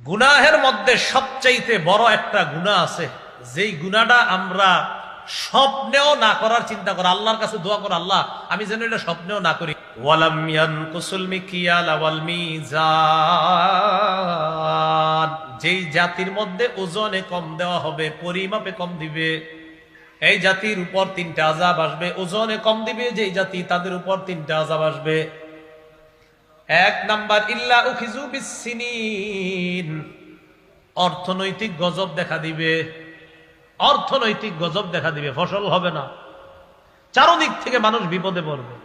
গুনাহের মধ্যে সবচাইতে বড় একটা গুনাহ আছে, যেই গুনাহটা আমরা স্বপ্নেও না করার চিন্তা করি, আল্লাহর কাছে দোয়া করো, আল্লাহ আমি যেন এটা স্বপ্নেও না করি। ওয়ালাম ইয়ানকুসুল মিকিয়াল ওয়াল মিজান, যেই জাতির মধ্যে ওজনে কম দেওয়া হবে, পরিমাপে কম দিবে, এই জাতির উপর তিনটা আযাব আসবে। ওজনে কম দিবে যেই জাতি, তাদের উপর তিনটা আযাব আসবে। এক নাম্বার, ইল্লা উখিযু বিসসিনিন, অর্থনৈতিক গজব দেখা দিবে। অর্থনৈতিক গজব দেখা দিবে, ফসল হবে না, চারদিক থেকে মানুষ বিপদে পড়বে।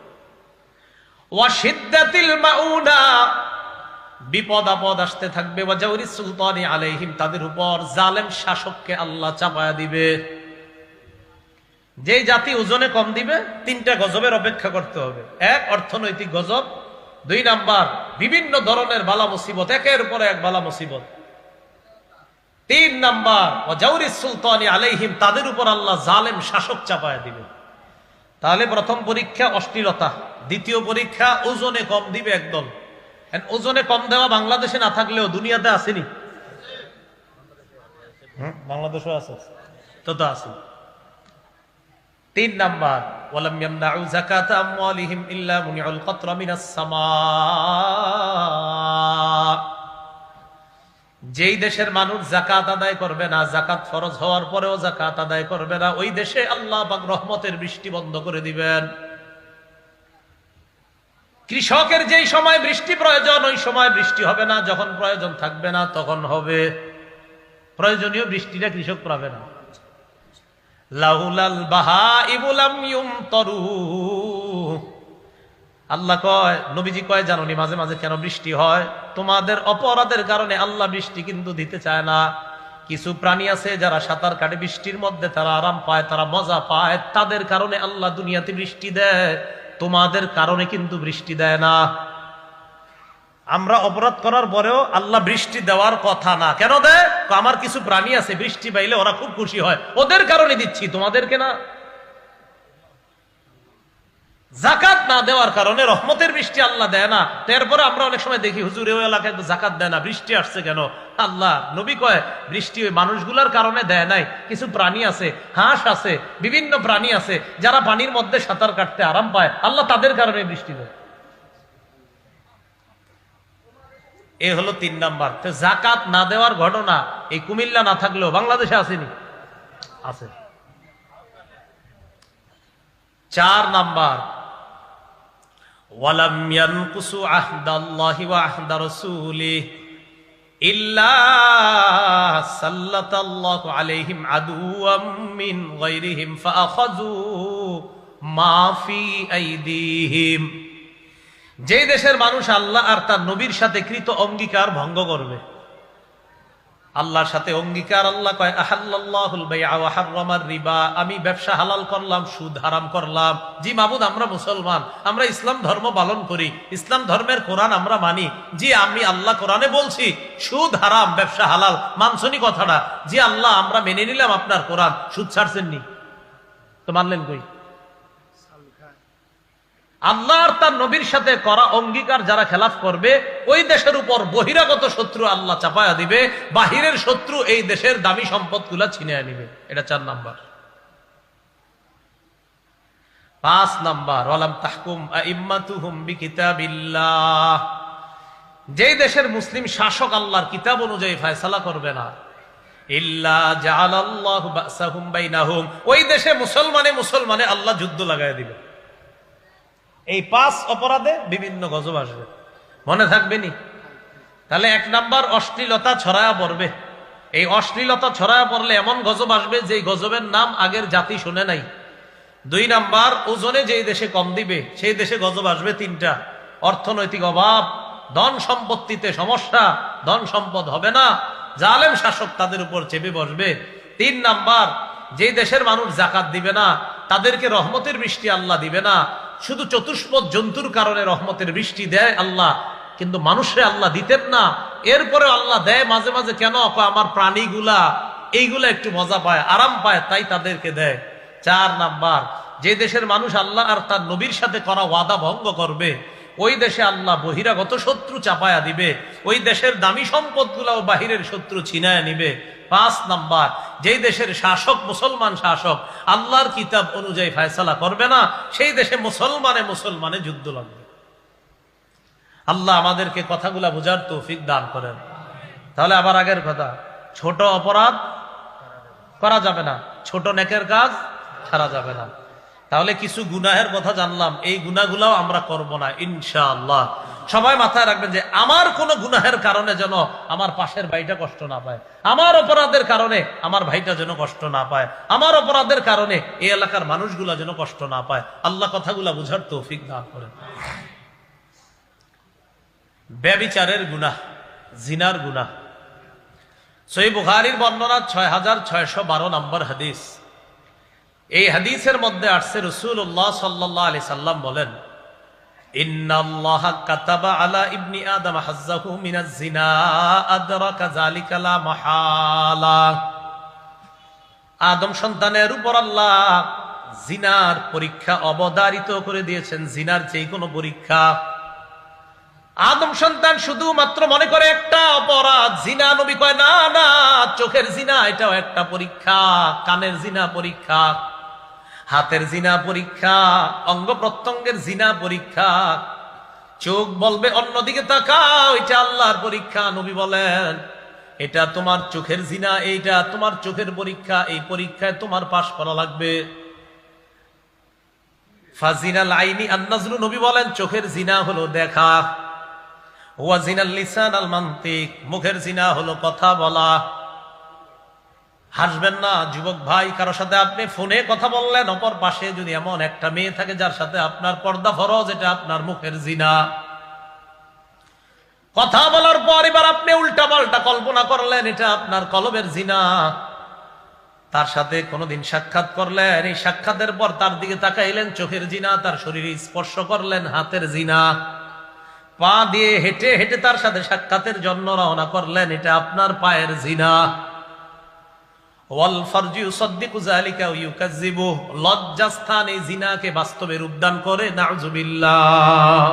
ওয়া শিদ্দাতিল মাউনা, বিপদ আপদ আসতে থাকবে। ওয়া জাওরিস সুলতানি আলাইহিম, তাদের উপর জালেম শাসককে আল্লাহ চাপায়া দিবে। যে জাতি ওজনে কম দিবে, তিনটা গজবের অপেক্ষা করতে হবে। এক, অর্থনৈতিক গজব। দুই নাম্বার, বিভিন্ন ধরনের বালা মুসিবত, একের উপর এক বালা মুসিবত। তিন নাম্বার, ওয়াজাউরিস সুলতানি আলাইহিম, তাদের উপর আল্লাহ জালেম শাসক চাপায়া দিবে। তাহলে প্রথম পরীক্ষা অশ্লীলতা, দ্বিতীয় পরীক্ষা ওজনে কম দিবে একদল। ওজনে কম দেওয়া বাংলাদেশে না থাকলেও দুনিয়াতে আসেনি, বাংলাদেশও আছে তো আছে। তিন নাম্বার, ওয়ালাম ইয়ামনাউ যাকাতা আমওয়ালিহিম ইল্লা মুনিউল কতরা মিনাস সামা, যেই দেশের মানুষ যাকাত আদায় করবে না, যাকাত ফরজ হওয়ার পরেও যাকাত আদায় করবে না, ওই দেশে আল্লাহ পাক রহমতের বৃষ্টি বন্ধ করে দিবেন। কৃষকের যেই সময় বৃষ্টি প্রয়োজন, ওই সময় বৃষ্টি হবে না, যখন প্রয়োজন থাকবে না তখন হবে। প্রয়োজনীয় বৃষ্টিটা কৃষক পাবে না। লাউলাল বাহাইমু লাম ইউমতারু, আল্লাহ কয়, নবীজি কয়, জানোনি মাঝে মাঝে কেন বৃষ্টি হয়? তোমাদের অপরাধের কারণে আল্লাহ বৃষ্টি কিন্তু দিতে চায় না। কিছু প্রাণী আছে যারা সাঁতার কাটে, বৃষ্টির মধ্যে তারা আরাম পায়, তারা মজা পায়, তাদের কারণে আল্লাহ দুনিয়াতে বৃষ্টি দেয়, তোমাদের কারণে কিন্তু বৃষ্টি দেয় না। আমরা অপরাধ করার পরেও আল্লাহ বৃষ্টি দেওয়ার কথা না, কেন দেয়? আমার কিছু প্রাণী আছে, বৃষ্টি পাইলে ওরা খুব খুশি হয়, ওদের কারণে দিচ্ছি, তোমাদেরকে না। যাকাত না দেওয়ার কারণে রহমতের বৃষ্টি আল্লাহ দেয় না। এরপরে আমরা অনেক সময় দেখি, হুজুর ওই এলাকায় তো যাকাত দেয় না, বৃষ্টি আসছে কেন? আল্লাহ, নবী কয়, বৃষ্টি ওই মানুষগুলার কারণে দেয় নাই। কিছু প্রাণী আছে, হাঁস আছে, বিভিন্ন প্রাণী আছে যারা পানির মধ্যে সাঁতার কাটতে আরাম পায়, আল্লাহ তাদের কারণে বৃষ্টি দেয়। এ হলো তিন নাম্বার। যাকাত না দেওয়ার ঘটনা এই কুমিল্লা না থাকলেও বাংলাদেশে আসেনি, আছে। চার নাম্বার, ওয়ালাম ইয়ানকুসু আহদাল্লাহি ওয়া আহদা রাসূলিহি ইল্লা সাল্লাতাল্লাহু আলাইহিম আদুওয়াম মিন গায়রিহিম ফাআখাযু মা ফি আইদিহিম, যে দেশের মানুষ আল্লাহ আর তার নবীর সাথে কৃত অঙ্গীকার ভঙ্গ করবে। আল্লাহর সাথে অঙ্গীকার, আল্লাহ কয়, আহাল্লাল্লাহুল বাইআ ওয়া হাররামার রিবা, আমি ব্যবসা হালাল করলাম, সুদ হারাম করলাম। জি মাবুদ, আমরা মুসলমান, আমরা ইসলাম ধর্ম পালন করি, ইসলাম ধর্মের কোরআন আমরা মানি। জি আমি আল্লাহ কোরআনে বলছি সুদ হারাম, ব্যবসা হালাল, মানসনি কথাটা? জি আল্লাহ, আমরা মেনে নিলাম আপনার কোরআন, সুদ ছাড়ছেননি তো, মানলেন কই? আল্লাহ আর তার নবীর সাথে করা অঙ্গীকার যারা খেলাফ করবে, ওই দেশের উপর বহিরাগত শত্রু আল্লাহ চাপায়া দিবে, বাহিরের শত্রু এই দেশের দামি সম্পদগুলা ছিনিয়ে নিবে। এটা চার নাম্বার। পাঁচ নাম্বার, ওয়ালাম তাহকুম আইম্মাতুহুম বিকিতাবিল্লাহ, যেই দেশের মুসলিম শাসক আল্লাহর কিতাব অনুযায়ী ফয়সালা করবে না, ইল্লা জাআলাল্লাহু বাসাহুম বাইনাহুম, ওই দেশে মুসলমানে আল্লাহ যুদ্ধ লাগায় দিবে। এই পাঁচ অপরাধে বিভিন্ন গজব আসবে, মনে থাকবে নি? তাহলে এক নাম্বার, অশ্লীলতা ছড়ায়া পড়বে। এই অশ্লীলতা ছড়ায়া পড়লে এমন গজব আসবে যে গজবের নাম আগের জাতি শুনে নাই। দুই নাম্বার, ওজনে যেই দেশে কম দিবে সেই দেশে গজব আসবে তিনটা। অর্থনৈতিক অভাব, ধন সম্পত্তিতে সমস্যা, ধন সম্পদ হবে না, জালেম শাসক তাদের উপর চেপে বসবে। তিন নাম্বার, যেই দেশের মানুষ যাকাত দিবে না তাদেরকে রহমতের বৃষ্টি আল্লাহ দিবে না। শুধু চতুষ্পদ জন্তুর কারণে রহমতের বৃষ্টি দেয় আল্লাহ, কিন্তু মানুষে আল্লাহ দিতেন না। এরপরে আল্লাহ দেয় মাঝে মাঝে, কেন? আমার প্রাণীগুলা এইগুলা একটু মজা পায়, আরাম পায়, তাই তাদেরকে দেয়। চার নাম্বার, যে দেশের মানুষ আল্লাহ আর তার নবীর সাথে করা ওয়াদা ভঙ্গ করবে, ওই দেশে আল্লাহ বহিরাগত শত্রু চাপায়া দিবে, ওই দেশের দামি সম্পদগুলাও বাহিরের শত্রু ছিনায় নিবে। 5 নাম্বার, যেই দেশের শাসক মুসলমান শাসক আল্লাহর কিতাব অনুযায়ী ফয়সালা করবে না, সেই দেশে মুসলমানে যুদ্ধ লাগবে। আল্লাহ আমাদেরকে কথাগুলা বুঝার তৌফিক দান করেন। তাহলে আবার আগের কথা, ছোট অপরাধ করা যাবে না, ছোট নেকের কাজ ছাড়া যাবে না। তাহলে কিছু গুনাহের কথা জানলাম, এই গুনাহগুলাও আমরা করব না ইনশাআল্লাহ। সবাই মাথায় রাখবেন যে আমার কোন গুনাহের কারণে যেন আমার পাশের ভাইটা কষ্ট না পায়, আমার অপরাধের কারণে আমার ভাইটা যেন কষ্ট না পায়, আমার অপরাধের কারণে এই এলাকার মানুষগুলা যেন কষ্ট না পায়। আল্লাহ কথাগুলা বুঝার তৌফিক দান করেন। ব্যভিচারের গুনাহ, জিনার গুনাহ। সহিহ বুখারীর বর্ণনা 6612 নম্বর হাদিস। এই হাদিসের মধ্যে আসছে রাসূলুল্লাহ সাল্লাল্লাহু আলাইহি সাল্লাম বলেন, ইন্নাল্লাহা কাতাবা আলা ইবনি আদম হাজ্জাহু মিনাজ জিনা আদরাকা যালিকা লা মাহালা। আদম সন্তানের উপর আল্লাহ জিনার পরীক্ষা অবধারিত করে দিয়েছেন, জিনার যে কোনো পরীক্ষা। আদম সন্তান শুধুমাত্র মনে করে একটা অপরাধ জিনা, নবী কয় না না, চোখের জিনা এটাও একটা পরীক্ষা, কানের জিনা পরীক্ষা, হাতের জিনা পরীক্ষা, অঙ্গ প্রত্যঙ্গের জিনা পরীক্ষা। চোখ বলবে অন্যদিকে তাকাও, এটা আল্লাহর পরীক্ষা। নবী বলেন এটা তোমার চোখের জিনা, এইটা তোমার চোখের পরীক্ষা, এই পরীক্ষায় তোমার পাশ করা লাগবে। ফাজিনাল আইনি আন-নাজরু, নবী বলেন চোখের জিনা হলো দেখা। ওয়া জিনাল লিসান আল মানতিক, মুখের জিনা হলো কথা বলা। হাসবেন না যুবক ভাই, কারো সাথে আপনি ফোনে কথা বললেন, অপর পাশে যদি এমন একটা মেয়ে থাকে যার সাথে আপনার পর্দা ফরজ, এটা আপনার মুখের জিনা। কথা বলার পর এবার আপনি উল্টা পাল্টা কল্পনা করলেন, এটা আপনার কলবের জিনা। তার সাথে কোনোদিন সাক্ষাৎ করলেন, এই সাক্ষাতের পর তার দিকে তাকাইলেন, চোখের জিনা। তার শরীরে স্পর্শ করলেন, হাতের জিনা। পা দিয়ে হেঁটে হেঁটে তার সাথে সাক্ষাতের জন্য রওনা করলেন, এটা আপনার পায়ের জিনা। ওয়াল ফারজু ইউসাদ্দিকু যালিকা ওয়া ইউকাযযিবু, লজ্জাস্থান এই জিনাকে বাস্তবে রূপদান করে, নাউযুবিল্লাহ।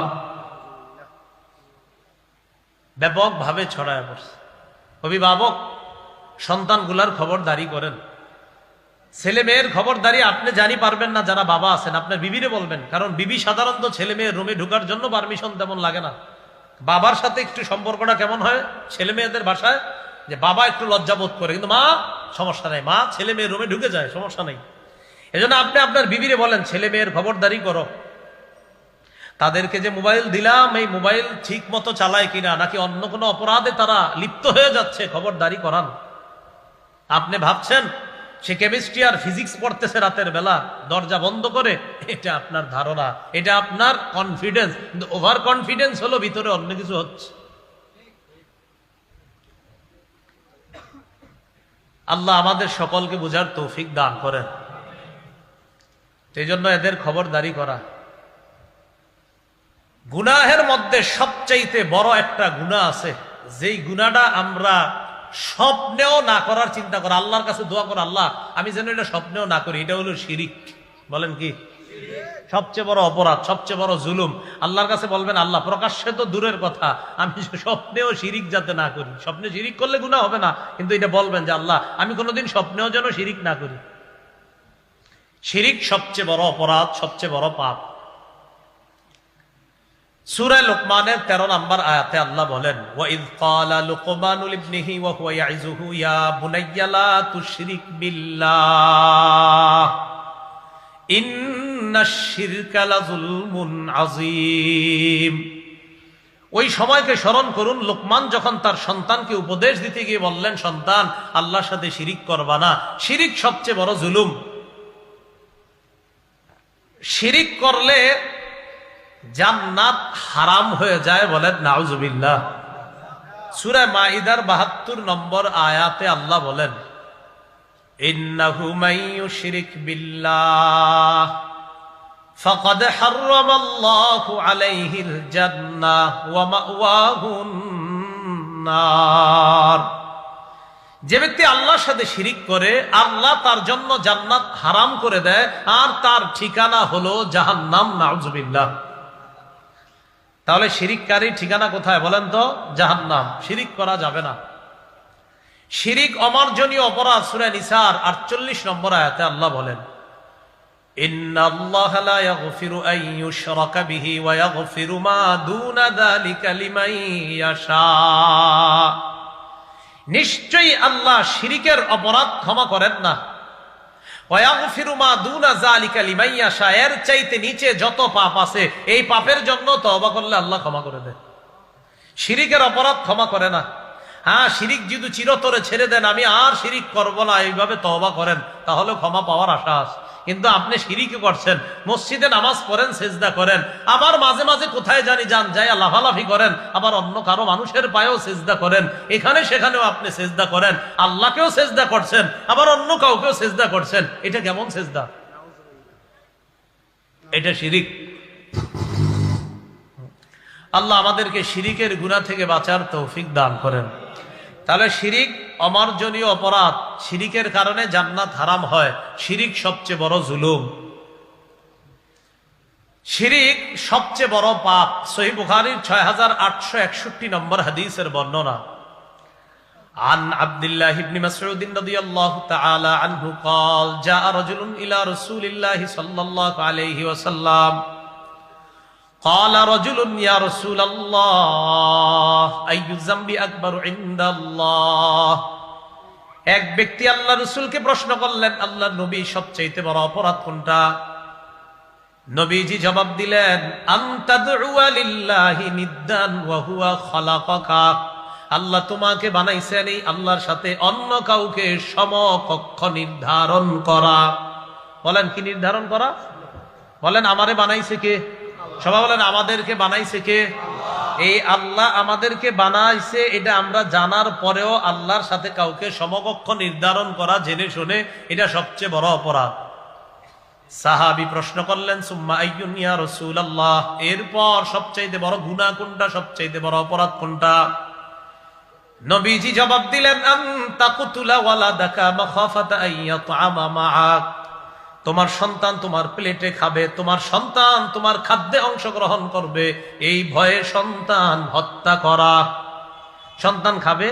ব্যাপক ভাবে ছড়ায় পড়ছে। অভিভাবক সন্তানগুলার খবরদারি করেন। ছেলে মেয়ের খবরদারি আপনি জানি পারবেন না, যারা বাবা আছেন আপনার বিবিরে বলবেন, কারণ বিবি সাধারণত ছেলে মেয়ের রুমে ঢোকার জন্য পারমিশন তেমন লাগে না। বাবার সাথে একটু সম্পর্কটা কেমন হয় ছেলে মেয়েদের ভাষায়, যে বাবা একটু লজ্জা বোধ করে, কিন্তু মা সমস্যা নাই, মা ছেলে মেয়ের রুমে ঢুকে যায়, সমস্যা নেই। এজন্য আপনি আপনার বিবিরে বলেন ছেলে মেয়ের খবরদারি করো। তাদেরকে যে মোবাইল দিলাম, এই মোবাইল ঠিক মতো চালায় কিনা, নাকি অন্য কোনো অপরাধে তারা লিপ্ত হয়ে যাচ্ছে, খবরদারি করান। আপনি ভাবছেন সে কেমিস্ট্রি আর ফিজিক্স পড়তেছে রাতের বেলা দরজা বন্ধ করে, এটা আপনার ধারণা, এটা আপনার কনফিডেন্স, কিন্তু ওভার কনফিডেন্স হলো ভিতরে অন্য কিছু হচ্ছে। আল্লাহ আমাদের সকলকে বুঝার তৌফিক দান করেন। এই জন্য এদের খবরদারি করা। গুনাহের মধ্যে সবচাইতে বড় একটা গুনাহ আছে, যেই গুনাহটা আমরা স্বপ্নেও না করার চিন্তা করা, আল্লাহর কাছে দোয়া করা, আল্লাহ আমি যেন এটা স্বপ্নেও না করি। এটা হলো শিরিক। বলেন কি? সবচেয়ে বড় অপরাধ, সবচেয়ে বড় জুলুম। আল্লাহর কাছে বলবেন আল্লাহ প্রকাশ্যে তো দূরের কথা, আমি স্বপ্নেও শিরিক যাতে না করি। স্বপ্নে শিরিক করলে গুনাহ হবে না, কিন্তু এটা বলবেন যে আল্লাহ আমি কোনোদিন স্বপ্নেও যেন শিরিক না করি। শিরিক সবচেয়ে বড় অপরাধ, সবচেয়ে বড় পাপ। সূরা লোকমানের 13 নম্বর আয়াতে আল্লাহ বলেন, ওয়াইয ক্বালা লুকমানু লিবনিহি ওয়া হুয়া ইয়াইযুহু ইয়া বুনাইয়া লা তুশরিক বিল্লাহ ইন্নাশ শিরকা লাযুলমুন আযীম। ওই সময়কে স্মরণ করুন, লোকমান যখন তার সন্তানকে উপদেশ দিতে গিয়ে বললেন, সন্তান আল্লাহর সাথে শিরিক করবা না, শিরিক সবচেয়ে বড় জুলুম। শিরিক করলে জান্নাত হারাম হয়ে যায়, বলেন নাউজুবিল্লাহ। সূরা মাইদার 72 নম্বর আয়াতে আল্লাহ বলেন, ইন্নাহু মান ইউশরিক বিল্লাহ ফাকাদ হারামাল্লাহু আলাইহিল জান্নাহ ওয়া মাওয়াহুন নার। যে ব্যক্তি আল্লাহর সাথে শিরিক করে, আল্লাহ তার জন্য জান্নাত হারাম করে দেয়, আর তার ঠিকানা হলো জাহান্নাম, নাউজুবিল্লাহ। তাহলে শিরিককারী ঠিকানা কোথায় বলেন তো? জাহান্নাম। শিরিক করা যাবে না। শিরিক অমার্জনীয় অপরাধ। সূরা নিসার 48 নম্বর আয়াতে আল্লাহ বলেন, ইন্নাল্লাহা লা ইয়াগফিরু আন ইউশরাকা বিহি ওয়া ইয়াগফিরু মা দুনা যালিকা লিমান ইয়াশা। নিশ্চয়ই আল্লাহ শিরিকের অপরাধ ক্ষমা করেন না। ওয়া ইয়াগফিরু মা দুনা যালিকা লিমান ইয়াশা, এর চাইতে নিচে যত পাপ আছে এই পাপের জন্য তওবা করলে আল্লাহ ক্ষমা করে দেন। শিরিকের অপরাধ ক্ষমা করে না। হ্যাঁ, শিরিক যদি চিরতরে ছেড়ে দেন, আমি আর শিরিক করব না, এইভাবে তওবা করেন, তাহলে ক্ষমা পাওয়ার আশা আছে। কিন্তু আপনি শিরিক করছেন, মসজিদে নামাজ পড়েন, সেজদা করেন, আবার মাঝে মাঝে কোথায় জানি যান, যাই লাফালাফি করেন, আবার অন্য কারো মানুষের পায়েও সেজদা করেন, এখানে সেখানেও আপনি সেজদা করেন, আল্লাহকেও সেজদা করছেন, আবার অন্য কাউকেও সেজদা করছেন। এটা কেমন সেজদা? এটা শিরিক। আল্লাহ আমাদেরকে শিরিকের গুনাহ থেকে বাঁচার তৌফিক দান করেন। তাহলে শিরিক অমার্জনীয় অপরাধ, শিরিকের কারণে জান্নাত হারাম হয়। শিরিক সবচেয়ে বড় জুলুম, শিরিক সবচেয়ে বড় পাপ। সহিহ বুখারীর 6861 নম্বর হাদিসের বর্ণনা। আন আব্দুল্লাহ ইবনে মাসউদ রাদিয়াল্লাহু তাআলা আনহু قال جاء رجل الى رسول الله صلى الله عليه وسلم قال رجل يا رسول الله أي الذنب أكبر عند الله। এক ব্যক্তি আল্লাহ রাসূলকে প্রশ্ন করলেন, আল্লাহ নবী, সবচেয়ে বড় অপরাধ কোনটা? নবীজি জবাব দিলেন, আনতাদউ লিল্লাহি নিদ্দান ওয়া হুয়া খালাকাকা। আল্লাহ তোমাকে বানাইছেন, এই আল্লাহর সাথে অন্য কাউকে সমকক্ষ নির্ধারণ করা। বলেন কি নির্ধারণ করা? বলেন আমারে বানাইছে কে? সবাই বলেন আমাদেরকে বানাইছে কে? এই আল্লাহ আমাদেরকে বানাইছে, এটা আমরা জানার পরেও আল্লাহর সাথে কাউকে সমকক্ষ নির্ধারণ করা জেনে শুনে, এটা সবচেয়ে বড় অপরাধ। সাহাবী প্রশ্ন করলেন, সুম্মা আইয়ুন ইয়া রাসূলুল্লাহ, এরপর সবচেয়ে বড় গুনাহ কোনটা, সবচেয়ে বড় অপরাধ কোনটা? নবীজি জবাব দিলেন, আন তাকতুলা ওয়ালাদাকা মাখাফাতা আইয়াতআমা মাআক। তোমার সন্তান তোমার প্লেটে খাবে, তোমার সন্তান তোমার খাদ্যে অংশগ্রহণ করবে, এই ভয়ে সন্তান হত্যা করা। সন্তান খাবে,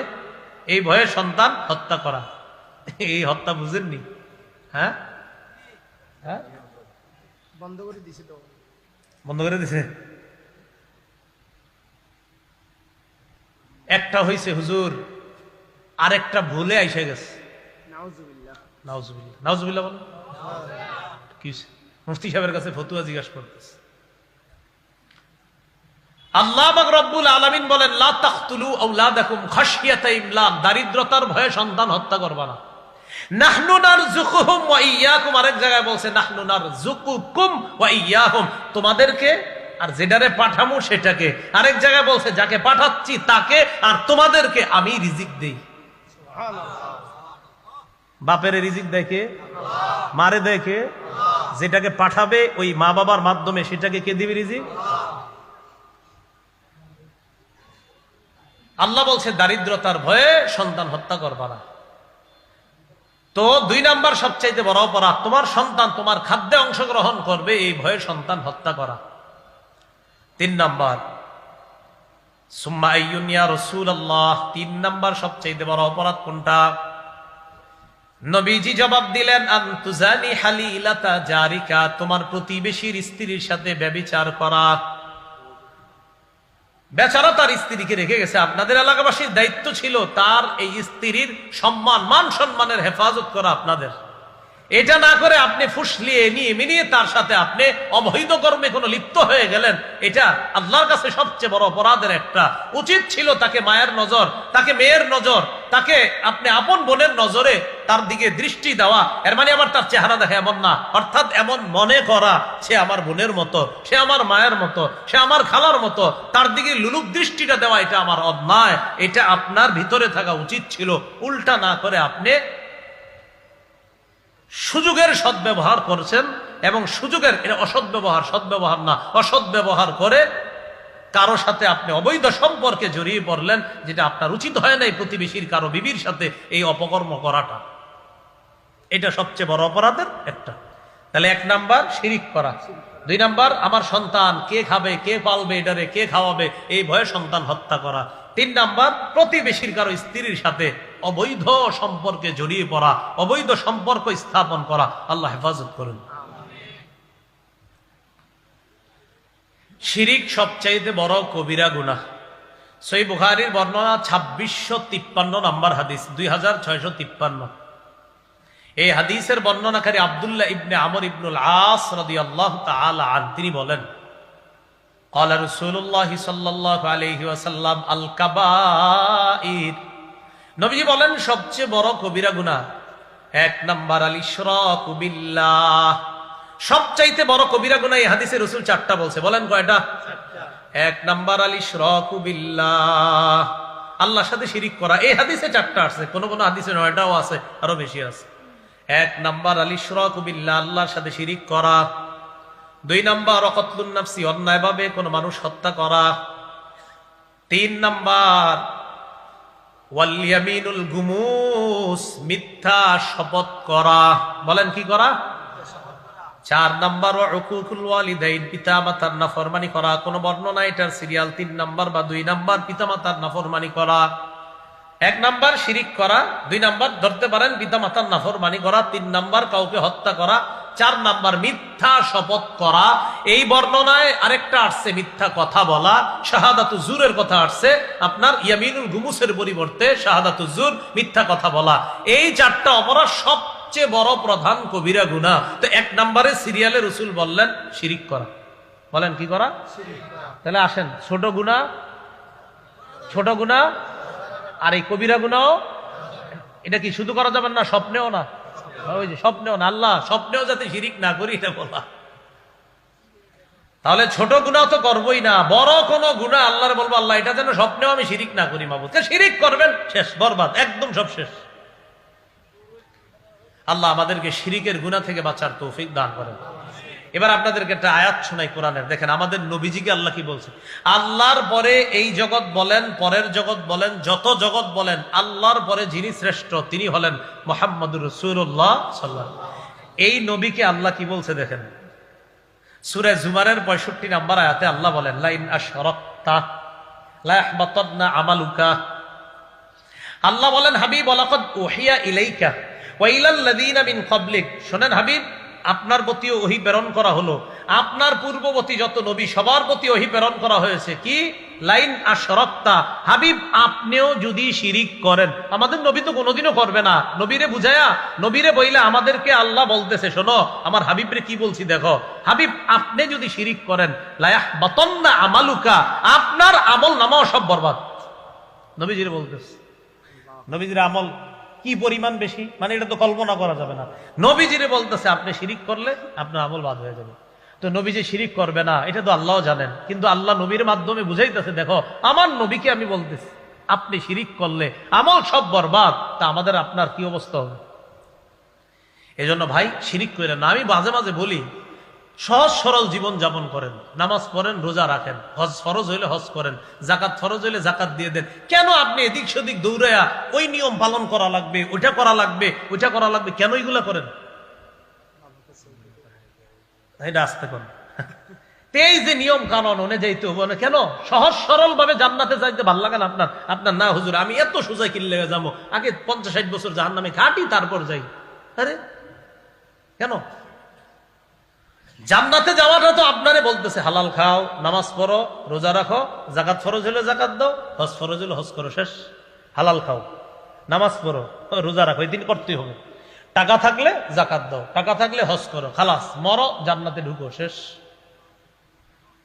এই ভয়ে সন্তান হত্যা করা। এই হত্যা বুঝেননি? হ্যাঁ হ্যাঁ, বন্ধ করে দিছে তো, বন্ধ করে দিছে। একটা হইছে হুজুর, আরেকটা ভুলে আইসা গেছে। নাউজুবিল্লাহ, নাউজুবিল্লাহ, নাউজুবিল্লাহ বলেন। মুফতি সাহেবের কাছে ফতুয়া জিজ্ঞাসা করতেছে। আল্লাহ পাক রব্বুল আলামিন বলেন, লা তাকতুলু আওলাদাকুম খাশিয়াতা ইমলাক, দারিদ্রতার ভয়ে সন্তান হত্যা করবা না। নাহনু নারযুকুহুম ওয়া ইয়্যাকুম, আরেক জায়গায় বলছে নাহনু নারযুকুকুম ওয়া ইয়্যাহুম, তোমাদেরকে আর যেটারে পাঠামু সেটাকে। আরেক জায়গায় বলছে যাকে পাঠাচ্ছি তাকে আর তোমাদেরকে আমি রিজিক দেই। সুবহানাল্লাহ। বাপের রিজিক দেয় কে? মারে দেয় কে? যেটাকে পাঠাবে ওই মা বাবার মাধ্যমে সেটাকে কে দিবে রিজিক? আল্লাহ বলছে দারিদ্রতার ভয়ে সন্তান হত্যা করবা না। তো 2 নাম্বার সবচাইতে বড় অপরাধ, তোমার সন্তান তোমার খাদ্যে অংশগ্রহণ করবে, এই ভয়ে সন্তান হত্যা করা। 3 নাম্বার, সুম্মা আইয়ুন ইয়া রাসূলুল্লাহ, 3 নাম্বার সবচাইতে বড় অপরাধ কোনটা? নবীজি জবাব দিলেন, আনতুজানি হালিলাতা জারিকা, তোমার প্রতিবেশীর স্ত্রীর সাথে ব্যভিচার করা। বেচারা তার স্ত্রীকে রেখে গেছে, আপনাদের এলাকাবাসীর দায়িত্ব ছিল তার এই স্ত্রীর সম্মান, মান সম্মানের হেফাজত করা আপনাদের। এটা না করে আপনি ফুসলিয়ে নিয়ে মিনিয়ে তার সাথে আপনি অবৈধ কর্মে কোনো লিপ্ত হয়ে গেলেন, এটা আল্লাহর কাছে সবচেয়ে বড় অপরাধের একটা। উচিত ছিল তাকে মায়ের নজর, তাকে মেয়ের নজর, তাকে আপনি আপন বোনের নজরে তার দিকে দৃষ্টি দেওয়া। এর মানে আবার তার চেহারা দেখা এমন না, অর্থাৎ এমন মনে করা সে আমার বোনের মতো, সে আমার মায়ের মতো, সে আমার খালার মতো, তার দিকে লুলুক দৃষ্টিটা দেওয়া এটা আমার অন্যায়। এটা আপনার ভিতরে থাকা উচিত ছিল। উল্টা না করে আপনি সুযোগের সদ্ব্যবহার করছেন, এবং সুযোগের এটা অসৎ ব্যবহার, সদ্ব্যবহার না, অসৎ ব্যবহার করে কারো সাথে আপনি অবৈধ সম্পর্কে জড়িয়ে পড়লেন, যেটা আপনার উচিত হয় না। এই প্রতিবেশীর কারো বিবির সাথে এই অপকর্ম করাটা, এটা সবচেয়ে বড় অপরাধের একটা। তাহলে 1 নাম্বার শিরিক করা। 2 নাম্বার, আমার সন্তান কে খাবে, কে পালবে, এটারে কে খাওয়াবে, এই ভয়ে সন্তান হত্যা করা। 3 নাম্বার, প্রতিবেশীর কারো স্ত্রীর সাথে অবৈধ সম্পর্কে জড়িয়ে পড়া, অবৈধ সম্পর্ক স্থাপন করা। আল্লাহ হেফাজত করুন। শিরিক সবচাইতে বড় কবিরা গুনাহ। সহিহ বুখারীর বর্ণনা 2653 নম্বর হাদিস, 2653। এই হাদিসের বর্ণনাকারী আব্দুল্লাহ ইবনে আমর ইবনুল আস রাদিয়াল্লাহু তাআলা আন, তিনি বলেন, ক্বালা রাসূলুল্লাহ সাল্লাল্লাহু আলাইহি ওয়াসাল্লাম আল কাবাইর, নবীজি বলেন সবচেয়ে বড় কবিরা গুনাহ 1 নাম্বার আল ইশরাকু বিল্লাহ। সবচাইতে বড় কবিরা গুনাহ এই হাদিসে রাসূল 4টা বলছে। বলেন কয়টা? 1 নাম্বার আল ইশরাকু বিল্লাহ, আল্লাহর সাথে শিরিক করা। এই হাদিসে 4টা আছে, কোন কোন হাদিসে 9টাও আছে, আরো বেশি আছে। 1 নাম্বার আল ইশরাকু বিল্লাহ, আল্লাহর সাথে শিরিক করা। 2 নাম্বার কতলুন নাফসি, অন্যায়ভাবে কোন মানুষ হত্যা করা। 3 নাম্বার ওয়াল ইয়ামিনুল গুমুস, মিথ্যা শপথ করা। বলেন কি করা? 4 নাম্বার উকুকুল ওয়ালিদাইন, পিতামাতার নাফরমানি করা। কোন বর্ণনা এটার সিরিয়াল 3 নাম্বার বা 2 নাম্বার পিতামাতার নাফরমানি করা। 1 নাম্বার শিরিক করা, 2 নাম্বার ধরতে পারেন পিতামাতার নাফরমানি করা, 3 নাম্বার কাউকে হত্যা করা, 4 নাম্বার মিথ্যা শপথ করা। এই বর্ণনায় আরেকটা আসছে মিথ্যা কথা বলা, শাহাদাতু জুরের কথা আসছে, আপনার ইয়ামিনুল গুমুসের পরিবর্তে শাহাদাতু জুর, মিথ্যা কথা বলা। এই 4টা অপরাধ সবচেয়ে বড় প্রধান কবিরা গুনাহ। তো 1 নম্বরে সিরিয়ালে রাসূল বললেন শিরিক করা। বলেন কি করা? তাহলে আসেন, ছোট গুনাহ, ছোট গুনাহ আর এই কবিরা গুনাহ, এটা কি শুধু করা যাবে না? স্বপ্নেও না? ওই যে স্বপ্নেও না, আল্লাহ স্বপ্নেও যাতে শিরিক না করি এটা বলা। তাহলে ছোট গুনাহ তো করবোই না, বড় কোন গুনাহ আল্লাহরে বলবো আল্লাহ এটা যেন স্বপ্নেও আমি শিরিক না করি মাবুদ। শিরিক করবেন, শেষ, বরবাদ, একদম সব শেষ। আল্লাহ আমাদেরকে শিরিকের গুনাহ থেকে বাঁচার তৌফিক দান করেন। এবার আপনাদেরকে একটা আয়াত শোনাই কোরআনের। দেখেন আমাদের নবীজিকে আল্লাহ কি বলছে। আল্লাহর পরে এই জগৎ বলেন, পরের জগৎ বলেন, যত জগৎ বলেন, আল্লাহর পরে যিনি শ্রেষ্ঠ তিনি হলেন মুহাম্মদুর রাসূলুল্লাহ সাল্লাল্লাহু আলাইহি ওয়াসাল্লাম। এই নবীকে আল্লাহ কি বলছে দেখেন, সূরা জুমারের 65 নম্বর আয়াতে আল্লাহ বলেন, লা ইন আশরাকতা লা ইয়াহবাতান্না আমালুকা। আল্লাহ বলেন, হাবিব ওয়ালাকাদ উহিয়া ইলাইকা ওয়া ইলাল লাযিনা মিন ক্বাবলিক, শুনেন হাবিব, আপনার প্রতিও ওহী প্রেরণ করা হলো, আপনার পূর্ববর্তী যত নবী সবার প্রতি ওহী প্রেরণ করা হয়েছে। কি? লাইন আশরাকতা, হাবিব আপনিও যদি শিরিক করেন। আমাদের নবী তো কোনোদিনও করবে না। নবীরে বুঝায়া, নবীরে বইলে আমাদেরকে আল্লাহ বলতেছে, শোনো আমার হাবিবরে কি বলছি দেখো, হাবিব আপনি যদি শিরিক করেন, লা ইয়াহবাতান্না আমালুকা, আপনার আমল নামাও সব বরবাদ। নবীজিরে বলতেছে। নবীজির আমল কি পরিমাণ বেশি, মানে এটা তো কল্পনা করা যাবে না। নবীজিরে বলতেছে আপনি শিরিক করলে আপনার আমল বাদ হয়ে যাবে। তো নবীজি শিরিক করবে না এটা তো আল্লাহও জানেন, কিন্তু আল্লাহ নবীর মাধ্যমে বুঝাইতেছে, দেখো আমার নবীকে আমি বলতেছি আপনি শিরিক করলে আমল সব বরবাদ, তা আমাদের আপনার কি অবস্থা হবে? এজন্য ভাই শিরিক করেন না। আমি মাঝে মাঝে বলি, সহজ সরল জীবন যাপন করেন, নামাজ পড়েন, রোজা রাখেন, হজ ফরজ হইলে হজ করেন, জাকাত ফরজ হইলে জাকাত দিয়ে দেন। কেন আপনি এদিক সেদিক দৌড়াইয়া ওই নিয়ম পালন করা লাগবে, ওইটা করা লাগবে, ওইটা করা লাগবে, কেন এইগুলা করেন? এটা আসতে করেন। এই যে নিয়ম কানুন অনুযায়ী তো বলে, কেন সহজ সরল ভাবে জান্নাতে যাইতে ভাল লাগে না আপনার? আপনার না হুজুর আমি এত সোজা কিনলে যাবো, আগে 50-60 বছর জাহান্নামে খাটি তারপর যাই। আরে কেন? জান্নাতে যাওয়াটা তো আপনারে বলতেছে হালাল খাও, নামাজ পড়ো, রোজা রাখো, জাকাত ফরজ হলে জাকাত দাও, হজ ফরজ হলে হজ করো, শেষ। হালাল খাও, নামাজ পড়ো, রোজা রাখো, এই দিন করতেই হবে। টাকা থাকলে জাকাত দাও, টাকা থাকলে হজ করো, খালাস, মরো, জান্নাতে ঢুকো, শেষ।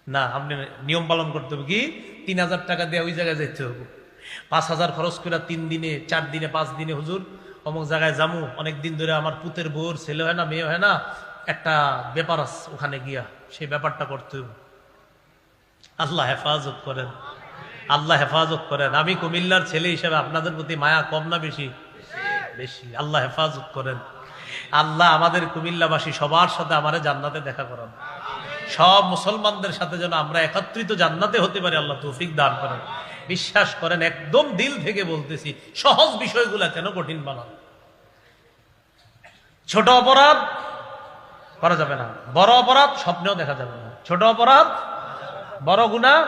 না, আপনি নিয়ম পালন করতে হবে। কি? 3000 টাকা দিয়ে ওই জায়গায় যেতে হবে, 5000 খরচ করে 3 দিনে 4 দিনে 5 দিনে হুজুর অমুক জায়গায় যাবো, অনেকদিন ধরে আমার পুতের বউর ছেলে হয় না, মেয়ে হয় না, একটা ব্যাপার আছে, ওখানে গিয়া সেই ব্যাপারটা করতে হবে। আল্লাহ হেফাজত করেন, আল্লাহ হেফাজত করেন। আমি কুমিল্লার ছেলে হিসেবে আপনাদের প্রতি মায়া কম না বেশি? বেশি। আল্লাহ হেফাজত করেন। আল্লাহ আমাদের কুমিল্লাবাসী সবার সাথে আমারে জান্নাতে দেখা করান, সব মুসলমানদের সাথে যেন আমরা একত্রিত জান্নাতে হতে পারি, আল্লাহ তৌফিক দান করেন। বিশ্বাস করেন, একদম দিল থেকে বলতেছি, সহজ বিষয়গুলা কেন কঠিন বানান? ছোট অপরাধ করা যাবে না। বড় অপরাধ স্বপ্নেও দেখা যাবে না, ছোট অপরাধ বড় গুনাহ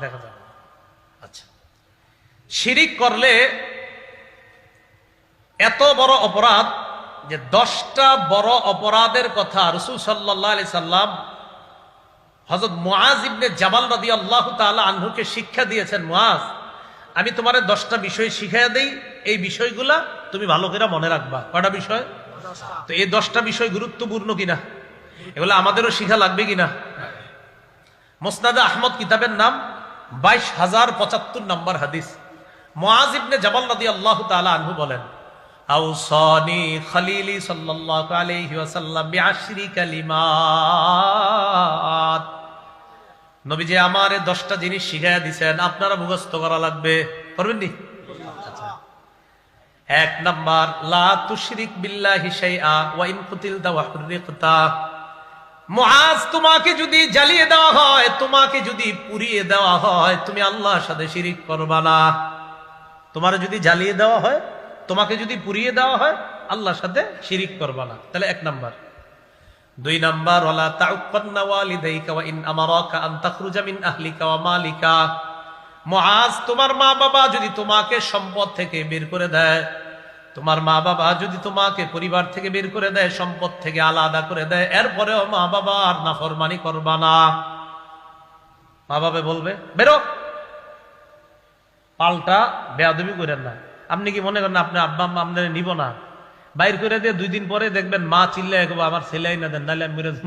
দেখা যাবে না। আচ্ছা, শিরিক করলে এত বড় অপরাধ যে 10টা বড় অপরাধের কথা রাসূল সাল্লাল্লাহু আলাইহি সাল্লাম হযরত মুআজ ইবনে জাবাল রাদিয়াল্লাহু তাআলা আনহুকে শিক্ষা দিয়েছেন, মুআজ আমি তোমারে 10টা বিষয় শিখাইয়া দেই, এই বিষয়গুলা তুমি ভালো করে মনে রাখবা। কয়টা বিষয়? তো এই 10টা বিষয় গুরুত্বপূর্ণ কিনা, এগুলো আমাদেরও শিখা লাগবে কিনা? মুসনাদে আহমদ কিতাবের নাম 22,075 নম্বর হাদিস। মুআজ ইবনে জাবাল রাদিয়াল্লাহু তাআলা আনহু বলেন, আওসানি খলিলি সাল্লাল্লাহু আলাইহি ওয়াসাল্লাম বিআশরি কালিমাত। নবীজি আমারে 10টা জিনিস শিখাইয়া দিয়েছেন, আপনারা মুখস্থ করা লাগবে। করবেন নি? আচ্ছা, 1 নাম্বার, লা তুশরিক বিল্লাহি শাইআ ওয়া ইন কুতিলতা ওয়া হুররিকতা। মুআজ, তোমাকে যদি জ্বালিয়ে দেওয়া হয়, তোমাকে যদি পুড়িয়ে দেওয়া হয়, তুমি আল্লাহর সাথে শিরিক করবা না। তোমারে যদি জ্বালিয়ে দেওয়া হয়, তোমাকে যদি পুড়িয়ে দেওয়া হয়, আল্লাহর সাথে শিরিক করবা না। তাহলে 1 নাম্বার। 2 নাম্বার, ওয়ালা তাউক্কান্না ওয়ালিদাইকা ওয়া ইন আমারাকা আন তাখরুজা মিন আহলিকা ওয়া মালিকা। মুআজ, তোমার মা বাবা যদি তোমাকে সম্পদ থেকে বের করে দেয়, তোমার মা বাবা যদি তোমাকে পরিবার থেকে বের করে দেয়, সম্পদ থেকে আলাদা করে দেয়, এরপরেও মা বাবার নাফরমানি করবা না। মা বাবা বলবে বেরো, পাল্টা বেয়াদবি করেন না। আপনি কি মনে করেন আপনি আব্বা আম্মা আপনার নিব না? বাইর করে দিয়ে 2 দিন পরে দেখবেন মা চিল্লায় আমার ছেলেই না দেন, নাহলে আমি মেরে দেব।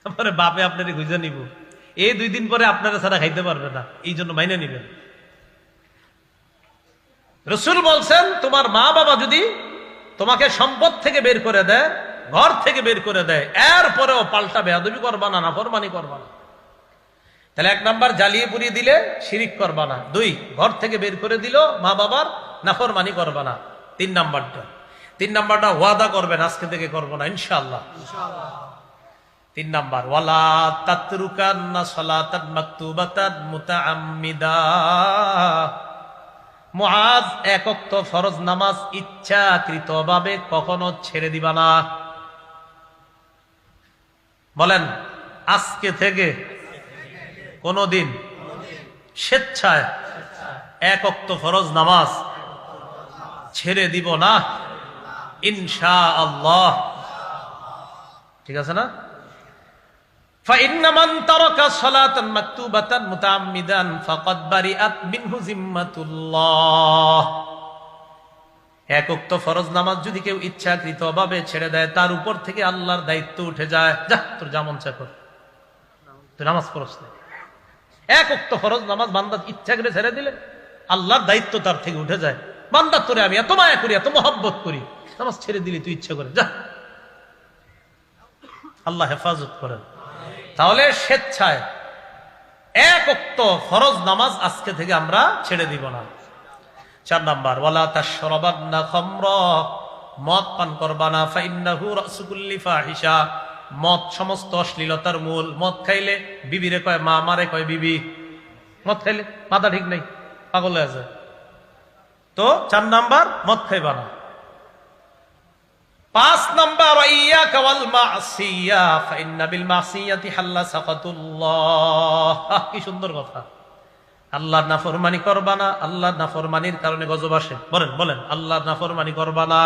তারপরে বাপে আপনার খুঁজে নিব, এই 2 দিন পরে আপনারা ছাড়া খাইতে পারবে না, এই জন্য মাইনে নিবেন। রাসূল বলছেন, তোমার মা বাবা যদি তোমাকে সম্পদ থেকে বের করে দেয়, ঘর থেকে বের করে দেয়, এরপরেও পাল্টা বেয়াদবি করবা না, নাফরমানি করবা না। তাহলে 1 নাম্বার, জ্বালিয়ে পুড়িয়ে দিলে শিরিক করবা না। 2, ঘর থেকে বের করে দিল, মা বাবার নাফরমানি করবা না। 3 নাম্বারটা ওয়াদা করবেন, আজকে থেকে করবো না ইনশাআল্লাহ। 3 নাম্বার, ওয়ালা তাতরুকান্না সালাতান মাকতুবাতান মুতাআম্মিদা। মুআজ, 1 ওয়াক্ত ফরজ নামাজ ইচ্ছাকৃতভাবে কখনো ছেড়ে দিবা না। বলেন, আজকে থেকে কোনদিন স্বেচ্ছায় 1 ওয়াক্ত ফরজ নামাজ ছেড়ে দিব না ইনশাআল্লাহ। ঠিক আছে না? فإن من ترك صلاة مكتوبة متعمدا فقد برئت منه ذمة الله। 1 ওয়াক্ত ফরজ নামাজ যদি কেউ ইচ্ছাকৃতভাবে ছেড়ে দেয়, তার উপর থেকে আল্লাহর দায়িত্ব উঠে যায়। যা, তোর যেমন চা কর, তুই নামাজ পড়ছ না। 1 ওয়াক্ত ফরজ নামাজ বান্দা ইচ্ছা করে ছেড়ে দিলে আল্লাহর দায়িত্ব তার থেকে উঠে যায়। বান্দা, তোরে আমি এত মায়া করি, এত মহব্বত করি, নামাজ ছেড়ে দিলি তুই ইচ্ছা করে, যা। আল্লাহ হেফাজত করেন। তাহলে স্বেচ্ছায় 1 ওয়াক্ত ফরজ নামাজ আজকে থেকে আমরা ছেড়ে দিব না। 4 নাম্বার, ওয়ালা তাশরাবান্না খামরা। মদ পান করবা না। ফাইন্নাহু রাসু কুল্লি ফাহিশা। মদ সমস্ত অশ্লীলতার মূল। মদ খাইলে বিবিরে কয় মা, মারে কয় বিবি। মদ খাইলে মাথা ঠিক নাই, পাগল হয়ে যায়। তো 4 নাম্বার, মদ খাইবা না। 5 নাম্বার, ইয়াকা ওয়াল মাসিয়া ফাইন্না বিল মাসিয়াতি হাল্লা সাকাতুল্লাহ। কি সুন্দর কথা। আল্লাহর নাফরমানি করবা না, আল্লাহর নাফরমানির কারণে গজব আসে। বলেন, আল্লাহর নাফরমানি করবা না।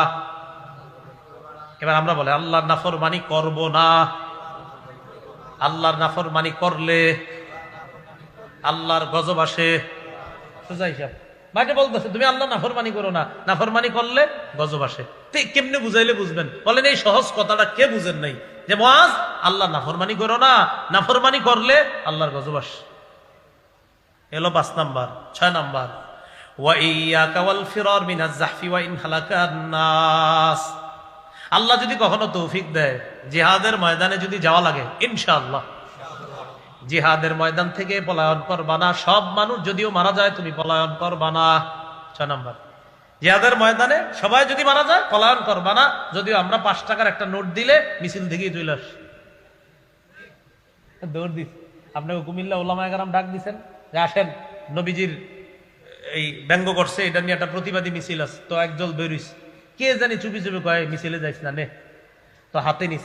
এবার আমরা বলে আল্লাহর নাফরমানি করব না। আল্লাহর নাফরমানি করলে আল্লাহর গজব আসে। সোজা হিসাব। বাইরে বলতেছে তুমি আল্লাহ নাফরমানি করো না, নাফরমানি করলে গজব আসে। কেমনে বুঝাইলে বুঝবেন? বলেন, এই সহজ কথাটা কে বুঝেন নাই যে মুআজ, আল্লাহ নাফরমানি করো না, নাফরমানি করলে আল্লাহর গজব আসে। এলো 5 নাম্বার। 6 নাম্বার, ওয়া ইয়াকা ওয়াল ফিরার মিনাজ জাহফি ওয়া ইন হালাকান নাস। আল্লাহ যদি কখনো তৌফিক দেয়, জিহাদের ময়দানে যদি যাওয়া লাগে, ইনশাআল্লাহ জিহাদের ময়দান থেকে পলায়ন করবা না। সব মানুষ যদিও মারা যায়, তুমি পলায়ন করবা না। 6 নাম্বার, জিহাদের ময়দানে সবাই যদি মারা যায়, পলায়ন করবা না। যদিও আমরা 5 টাকার একটা নোট দিলে মিছিল থেকেই চলে আস, দৌড় দিস। আপনাকে কুমিল্লা ওলামায়ে কেরাম ডাক দিচ্ছেন যে আসেন, নবীজির এই ব্যঙ্গ করছে, এটা নিয়ে একটা প্রতিবাদী মিছিল আছে। তো একদল বেরিস, কে জানি চুপি চুপি কয় মিছিলে যাইস না নে। তো হাতে নিস,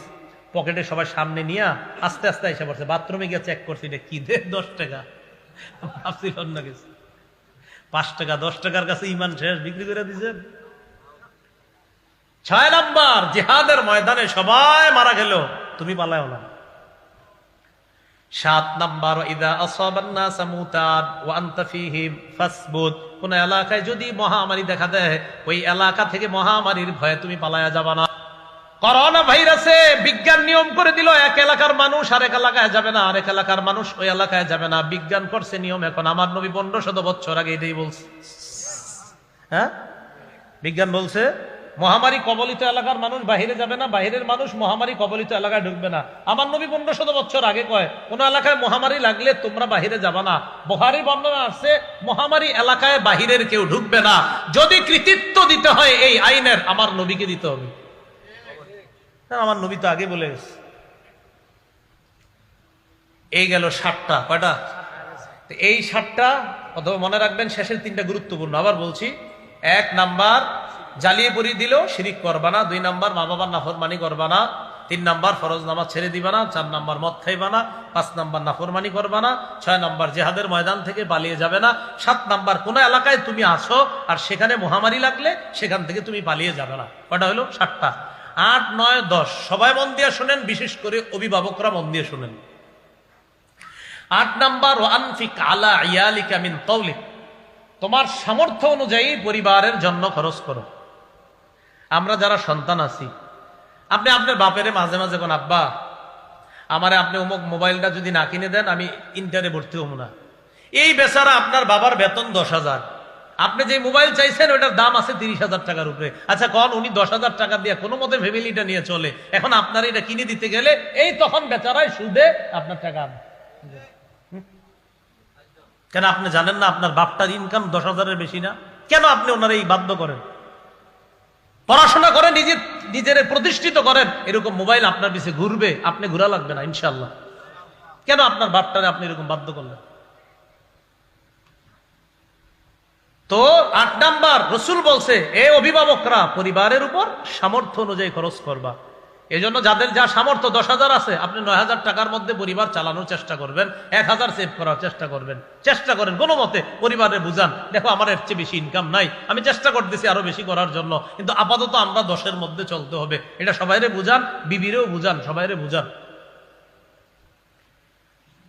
পকেটে সবাই সামনে নিয়ে আস্তে আস্তে এসে পড়ছে। বাথরুমে গিয়ে চেক করছি, এটা কি দে? 10 টাকা। ভাবছিল অন্য কিছু। 5 টাকা 10 টাকার কাছে ইমান শেষ, বিক্রি করে দিয়েছেন। 6 নাম্বার, জিহাদের ময়দানে সবাই মারা গেল, তুমি পালাও না। 7 নাম্বার, ইদা আসাবান নাস মুতাদ ওয়া আনতা ফীহিম ফাসবুত। কোন এলাকায় যদি মহামারী দেখা দেয়, ওই এলাকা থেকে মহামারীর ভয়ে তুমি পালায়া যাবা না। করোনা ভাইরাসে বিজ্ঞান নিয়ম করে দিল, এক এলাকার মানুষ আরেক এলাকায় যাবে না, আরেক এলাকার মানুষ ওই এলাকায় যাবে না। বিজ্ঞান করছে নিয়ম। এখন আমার নবী 1500 বছর আগে এটাই বলছে। হ্যাঁ, বিজ্ঞান বলছে মহামারী কবলিত এলাকার মানুষ বাহিরে যাবে না, বাহিরের মানুষ মহামারী কবলিত এলাকায় ঢুকবে না। আমার নবী 1500 বছর আগে কয়, কোন এলাকায় মহামারী লাগলে তোমরা বাহিরে যাবা না। বুখারী বর্ণনা আছে, মহামারী এলাকায় বাহিরের কেউ ঢুকবে না। যদি কৃতিত্ব দিতে হয় এই আইনের, আমার নবীকে দিতে হবে। আমার নবী তো আগে বলে গেছে। এই গেল 7টা। কয়টা? এই 7টা অথবা মনে রাখবেন, শেষের 3টা গুরুত্বপূর্ণ। আবার বলছি, 1 নাম্বার জ্বালিয়ে পরিয়ে দিল, শিরিক করবা না। 2 নাম্বার মা বাবার নাফরমানি করবা না। 3 নাম্বার ফরজ নামাজ ছেড়ে দিবা না। 4 নাম্বার মদ খাইবা না। 5 নাম্বার নাফরমানি করবা না। 6 নাম্বার জিহাদের ময়দান থেকে পালিয়ে যাবে না। 7 নাম্বার কোন এলাকায় তুমি আছো আর সেখানে মহামারী লাগলে সেখান থেকে তুমি পালিয়ে যাবে না। কয়টা হলো? 7টা। 8, 9, 10 সবাই মন দিয়ে শোনেন, বিশেষ করে অভিভাবকরা মন দিয়ে শোনেন। 8 নাম্বার, ওয়ানফিক আলা ইয়ালিকা মিন তাওলিক। তোমার সামর্থ্য অনুযায়ী পরিবারের জন্য খরচ করো। আমরা যারা সন্তান আছি, আপনি আপনার বাপেরে মাঝে মাঝে কোন, আব্বা আমারে আপনি অমুক মোবাইলটা যদি না কিনে দেন আমি ইন্টারে ভর্তি হবো না। এই বেচারা আপনার বাবার বেতন 10,000, আপনি যে মোবাইল চাইছেন ওটার দাম আছে 30,000 টাকার উপরে। আচ্ছা কন, উনি 10,000 টাকা দিয়ে কোনো মতে ফ্যামিলিটা নিয়ে চলে, এখন আপনার এটা কিনে দিতে গেলে এই তখন বেচারাই সুদে আপনার টাকা। কেন আপনি জানেন না আপনার বাপটার ইনকাম 10,000-এর বেশি না? কেন আপনি ওনার এই বাধ্য করেন? পড়াশোনা করেন, নিজের প্রতিষ্ঠিত করেন, এরকম মোবাইল আপনার পিছে ঘুরবে, আপনি ঘোরা লাগবে না ইনশাল্লাহ। কেন আপনার বাপটারে আপনি এরকম বাধ্য করলেন? তো 8 নাম্বার, রসুল বলছে এ অভিভাবকরা পরিবারের উপর সামর্থ্য অনুযায়ী খরচ করবা। এজন্য যাদের যা সামর্থ্য 10,000 আছে, আপনি 9,000 টাকার মধ্যে পরিবার চালানোর চেষ্টা করবেন, 1,000 সেভ করার চেষ্টা করবেন। চেষ্টা করেন কোনো মতে পরিবারে বুঝান, দেখো আমার এর চেয়ে বেশি ইনকাম নাই, আমি চেষ্টা করতেছি আরো বেশি করার জন্য, কিন্তু আপাতত আমরা 10-এর মধ্যে চলতে হবে। এটা সবাইরে বুঝান, বিবিরেও বুঝান, সবাইরে বুঝান।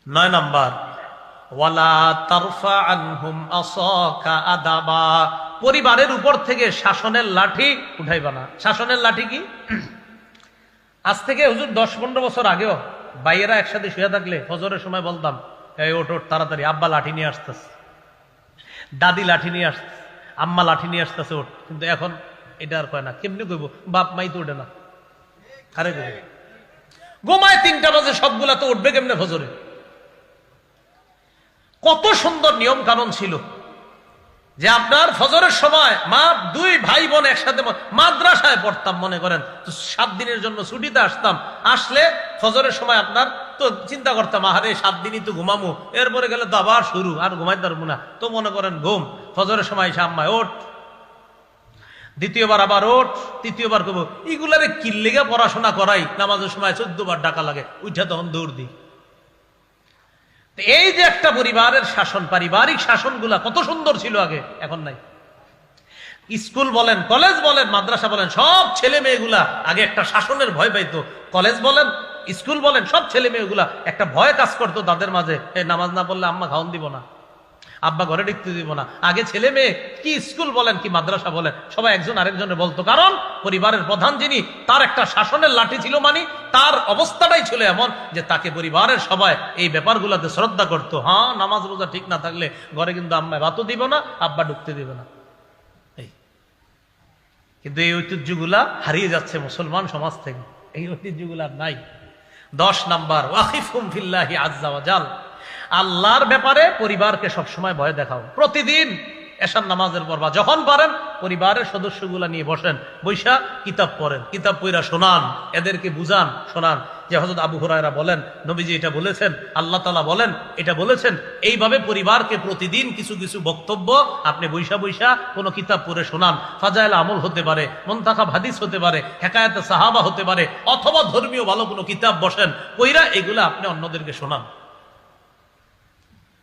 9 নাম্বার, ওয়ালা তারফা আনহুম আসাকা আদাবা। পরিবারের উপর থেকে শাসনের লাঠি উঠাইবা না। শাসনের লাঠি কি? আজ থেকে হুজুর 10-15 বছর আগেও ভাইয়েরা একসাথে শুয়ে থাকলে ফজরের সময় বলতাম, এই ওঠ ওঠ তাড়াতাড়ি, আব্বা লাঠি নিয়ে আসতেছে, দাদি লাঠি নিয়ে আসতেছে, আম্মা লাঠি নিয়ে আসতেছে, ওঠ। কিন্তু এখন এটা আর কয় না। কেমনি কইব? বাপ মাই তো ওঠে না, আরে ঘুমায় 3টা বাজে, সবগুলা তো উঠবে কেমনে ফজরে? কত সুন্দর নিয়ম কানুন ছিল যে আপনার ফজরের সময় মা 2 ভাই বোন একসাথে মাদ্রাসায় পড়তাম, মনে করেন তো 7 দিনের জন্য ছুটিতে আসতাম, আসলে ফজরের সময় আপনার তো চিন্তা করতাম, আরে 7 দিনই তো ঘুমামু, এরপরে গেলে তো আবার শুরু, আর ঘুমাইতে পারবো না। তো মনে করেন ঘুম, ফজরের সময় এসে আম্মায় ওঠ, দ্বিতীয়বার আবার ওঠ, তৃতীয়বার করবো। এগুলারে কি লেগে পড়াশোনা করাই, নামাজের সময় 14 বার ডাকা লাগে, উঠা তখন দৌড় দিই। এই যে একটা পরিবারের শাসন, পারিবারিক শাসনগুলা কত সুন্দর ছিল আগে, এখন নাই। স্কুল বলেন, কলেজ বলেন, মাদ্রাসা বলেন, সব ছেলে মেয়েগুলা আগে একটা শাসনের ভয় পাইতো। কলেজ বলেন, স্কুল বলেন, সব ছেলে মেয়েগুলা একটা ভয় কাজ করতো তাদের মাঝে, এই নামাজ না পড়লে আম্মা খাওয়ান দিব না, আব্বা ঘরে ঢুকতে দিব না। আগে ছেলে মেয়ে কি স্কুল বলেন কি মাদ্রাসা বলেন, সবাই একজন আরেকজনে বলতো, কারণ পরিবারের প্রধান যিনি, তার একটা শাসনের লাঠি ছিল, মানে তার অবস্থাটাই ছিল এমন যে তাকে পরিবারের সবাই এই ব্যাপারগুলোতে শ্রদ্ধা করতো। হ্যাঁ, নামাজ রোজা ঠিক না থাকলে ঘরে কিন্তু আম্মায় ভাতও দিব না, আব্বা ঢুকতে দিবে না। কিন্তু এই ঐতিহ্যগুলা হারিয়ে যাচ্ছে মুসলমান সমাজ থেকে, এই ঐতিহ্যগুলা নাই। 10 নাম্বার, ওয়াকিফহুম ফিল্লাহি আযজা ওয়া জাল। আল্লাহর ব্যাপারে পরিবারকে সবসময় ভয় দেখাও। প্রতিদিন এশার নামাজের পর বা যখন পারেন পরিবারের সদস্যগুলা নিয়ে বসেন, বৈশা কিতাব পড়েন, কিতাব পড়া শোনান, এদেরকে বুঝান, শোনান যে হযরত আবু হুরায়রা বলেন, নবীজি এটা বলেছেন, আল্লাহ তাআলা বলেন, এটা বলেছেন। এইভাবে পরিবারকে প্রতিদিন কিছু কিছু বক্তব্য আপনি বৈশা বৈশা কোনো কিতাব পড়ে শোনান। ফাজাইল আমল হতে পারে, মুনতাখাব হাদিস হতে পারে, হেকায়াতে সাহাবা হতে পারে, অথবা ধর্মীয় ভালো কোনো কিতাব বসেন কইরা এগুলা আপনি অন্যদেরকে শোনান।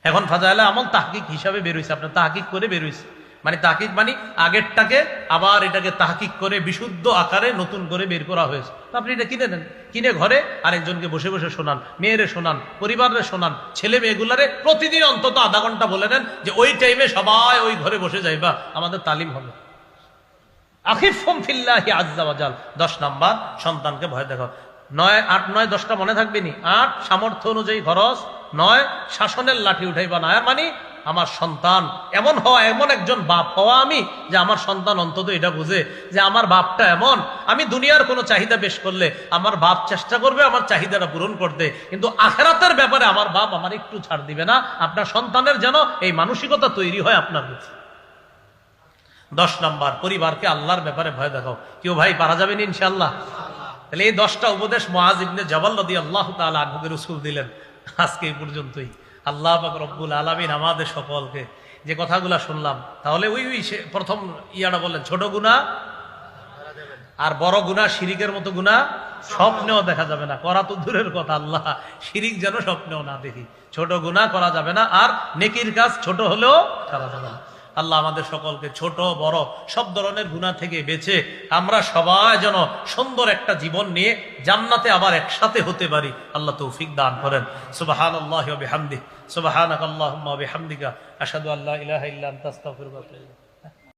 এখন ফাজাইলে আমল তাহকিক হিসাবে বের হইছে, আপনার তাহকিক করে বের হইছে। মানে তাহকিক মানে আগেরটাকে আবার এটাকে তাহকিক করে বিশুদ্ধ আকারে নতুন করে বের করা হয়েছে। তো আপনি এটা কিনে নেন, কিনে ঘরে আরেকজনকে বসে বসে শোনান, মেয়েরে শোনান, পরিবারে শোনান, ছেলে মেয়েগুলারে প্রতিদিন অন্তত আধা ঘন্টা বলে নেন যে ওই টাইমে সবাই ওই ঘরে বসে যাইবা, আমাদের তালিম হবে। আখিফহুম ফিল্লাহি আযজা ওয়া জাল। 10 নাম্বার, সন্তানকে ভয় দেখাও। 9, 8, 9, 10টা মনে থাকবে নি। 8 সামর্থ্য অনুযায়ী খরচ, 9 শাসনের লাঠি উঠাইবা না। মানে আমার সন্তান এমন হওয়া, এমন একজন বাপ হওয়া আমি যে আমার সন্তান অন্তত এটা বুঝে যে আমার বাপটা এমন, আমি দুনিয়ার কোনো চাহিদা পেশ করলে আমার বাপ চেষ্টা করবে আমার চাহিদাটা পূরণ করতে, কিন্তু আখিরাতের ব্যাপারে আমার বাপ আমার একটু ছাড় দিবে না। আপনার সন্তানের যেন এই মানসিকতা তৈরি হয় আপনার কাছে। 10 নাম্বার, পরিবারকে আল্লাহর ব্যাপারে ভয় দেখাও। কেউ ভাই পারা যাবেন ইনশাআল্লাহ? তাহলে এই 10টা উপদেশ মুআয ইবনে জাবাল রাদিয়াল্লাহু তাআলা আনহুকে রাসূল দিলেন। আজকে এই পর্যন্তই। আল্লাহ পাক রব্বুল আলামিন আমাদের সকলকে যে কথাগুলা শুনলাম, তাহলে ওই প্রথম ইয়াটা বললেন, ছোট গুনাহ আর বড় গুনাহ, শিরিকের মতো গুনাহ স্বপ্নেও দেখা যাবে না, করা তো দূরের কথা, আল্লাহ শিরিক যেন স্বপ্নেও না দেখি। ছোট গুনাহ করা যাবে না, আর নেকির কাজ ছোট হলেও করা যাবে না। আল্লাহ আমাদের সকলকে ছোট বড় সব ধরনের গুনাহ থেকে বেঁচে আমরা সবাই যেন সুন্দর একটা জীবন নিয়ে জান্নাতে আবার একসাথে হতে পারি, আল্লাহ তৌফিক দান করেন। সুবহানাল্লাহি ওয়া বিহামদিহি, সুবহানাকাল্লাহুম্মা ওয়া বিহামদিকা, আশহাদু আল্লা ইলাহা ইল্লা আনতা, আস্তাগফিরুকা ওয়া আতুবু ইলাইক।